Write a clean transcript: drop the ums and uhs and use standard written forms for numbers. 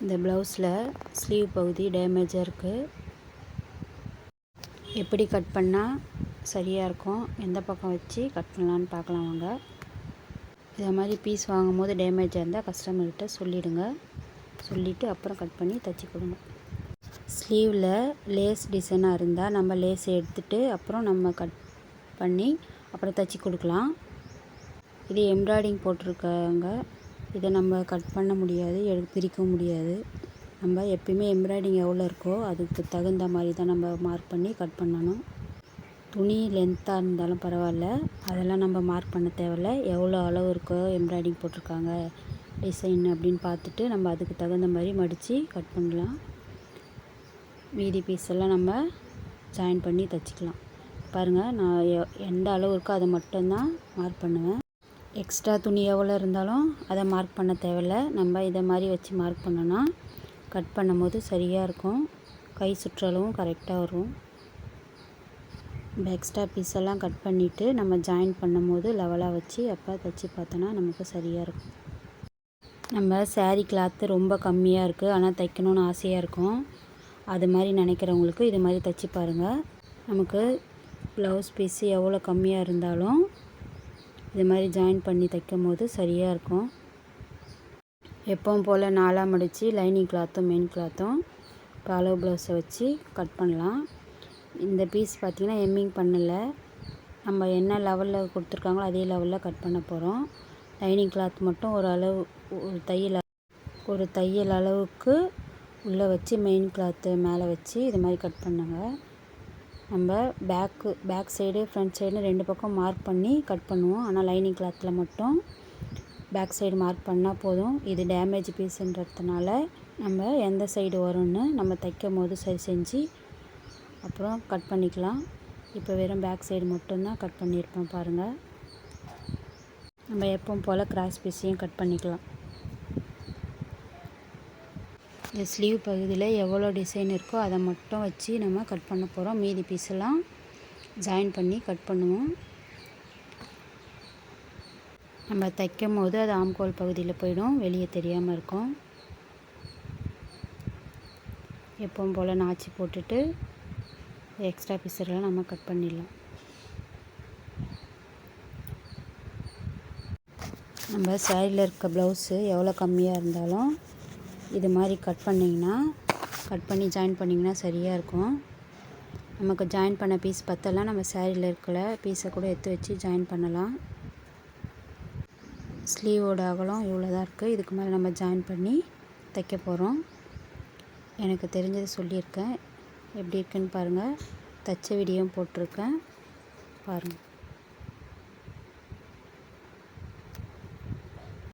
இந்த ப்ளவுஸில் ஸ்லீவ் பகுதி டேமேஜாக இருக்குது. எப்படி கட் பண்ணால் சரியாக இருக்கும், எந்த பக்கம் வச்சு கட் பண்ணலான்னு பார்க்கலாம் வாங்க. இதை மாதிரி பீஸ் வாங்கும் போது டேமேஜாக இருந்தால் கஸ்டமர்கிட்ட சொல்லிவிடுங்க. சொல்லிவிட்டு அப்புறம் கட் பண்ணி தைச்சி கொடுங்க. ஸ்லீவில் லேஸ் டிசைனாக இருந்தால் நம்ம லேஸ் எடுத்துகிட்டு அப்புறம் நம்ம கட் பண்ணி அப்புறம் தைச்சி கொடுக்கலாம். இது எம்ப்ராய்டிங் போட்டிருக்காங்க. இதை நம்ம கட் பண்ண முடியாது, பிரிக்கவும் முடியாது. நம்ம எப்பயுமே எம்ப்ராய்டிங் எவ்வளோ இருக்கோ அதுக்கு தகுந்த மாதிரி தான் நம்ம மார்க் பண்ணி கட் பண்ணணும். துணி லென்த்தாக இருந்தாலும் பரவாயில்ல, அதெல்லாம் நம்ம மார்க் பண்ண தேவையில்ல. எவ்வளோ அளவு இருக்கோ எம்ப்ராய்டிங் போட்டிருக்காங்க டிசைன் அப்படின்னு பார்த்துட்டு நம்ம அதுக்கு தகுந்த மாதிரி மடித்து கட் பண்ணலாம். மீதி பீஸ் எல்லாம் நம்ம ஜாயின் பண்ணி தைச்சிக்கலாம். பாருங்கள், நான் எந்த அளவு இருக்கோ அதை மட்டும்தான் மார்க் பண்ணுவேன். எக்ஸ்ட்ரா துணி எவ்வளோ இருந்தாலும் அதை மார்க் பண்ண தேவையில்ல. நம்ம இதை மாதிரி வச்சு மார்க் பண்ணோன்னா கட் பண்ணும் போது சரியாக இருக்கும். கை சுற்றளவும் கரெக்டாக வரும். இந்த எக்ஸ்ட்ரா பீஸ் எல்லாம் கட் பண்ணிவிட்டு நம்ம ஜாயின் பண்ணும் போது லெவலாக வச்சு அப்போ தைச்சி பார்த்தோன்னா நமக்கு சரியாக இருக்கும். நம்ம சாரீ கிளாத்து ரொம்ப கம்மியாக இருக்குது, ஆனால் தைக்கணும்னு ஆசையாக இருக்கும். அது மாதிரி நினைக்கிறவங்களுக்கு இது மாதிரி தைச்சி பாருங்கள். நமக்கு ப்ளவுஸ் பீஸு எவ்வளோ கம்மியாக இருந்தாலும் இது மாதிரி ஜாயின் பண்ணி தைக்கும் போது சரியாக இருக்கும். எப்பவும் போல் 4ஆக மடித்து லைனிங் கிளாத்தும் மெயின் கிளாத்தும் இப்போ அளவு ப்ளவுஸை வச்சு கட் பண்ணலாம். இந்த பீஸ் பார்த்திங்கன்னா எம்மிங் பண்ணலை. நம்ம என்ன லெவலில் கொடுத்துருக்காங்களோ அதே லெவலில் கட் பண்ண போகிறோம். லைனிங் கிளாத் மட்டும் ஒரு தையல் அளவுக்கு உள்ளே வச்சு மெயின் கிளாத்து மேலே வச்சு இது மாதிரி கட் பண்ணுங்க. நம்ம பேக் சைடு ஃப்ரண்ட் சைடு 2 பக்கம் மார்க் பண்ணி கட் பண்ணுவோம். ஆனால் லைனிங் கிளாத்தில் மட்டும் பேக் சைடு மார்க் பண்ணால் போதும். இது டேமேஜ் பீஸுன்றதுனால நம்ம எந்த சைடு வரும்னு நம்ம தைக்கும் போது சரி செஞ்சு அப்புறம் கட் பண்ணிக்கலாம். இப்போ வெறும் பேக் சைடு மட்டும்தான் கட் பண்ணியிருப்போம் பாருங்கள். நம்ம எப்பவும் போல் கிராஸ் பீஸையும் கட் பண்ணிக்கலாம். இந்த ஸ்லீவ் பகுதியில் எவ்வளோ டிசைன் இருக்கோ அதை மட்டும் வச்சு நம்ம கட் பண்ண போகிறோம். மீதி பீஸெல்லாம் ஜாயின் பண்ணி கட் பண்ணுவோம். நம்ம தைக்கும் போது அது ஆம்கோல் பகுதியில் போயிடும், வெளியே தெரியாமல் இருக்கும். எப்பவும் போல் நாச்சி போட்டுட்டு எக்ஸ்ட்ரா பீஸெல்லாம் நம்ம கட் பண்ணிடலாம். நம்ம சாரியில் இருக்க ப்ளவுஸு எவ்வளோ கம்மியாக இருந்தாலும் இது மாதிரி கட் பண்ணி ஜாயின் பண்ணிங்கன்னா சரியாக இருக்கும். நமக்கு ஜாயின் பண்ண பீஸ் பத்தெல்லாம் நம்ம சாரியில் இருக்கிற பீஸை கூட எடுத்து வச்சு ஜாயின் பண்ணலாம். ஸ்லீவோட அகலம் இவ்வளோ தான் இருக்குது. இதுக்கு மேலே நம்ம ஜாயின் பண்ணி தைக்க போகிறோம். எனக்கு தெரிஞ்சதை சொல்லியிருக்கேன். எப்படி இருக்குன்னு பாருங்கள். தைச்ச வீடியோவும் போட்டிருக்கேன், பாருங்கள்.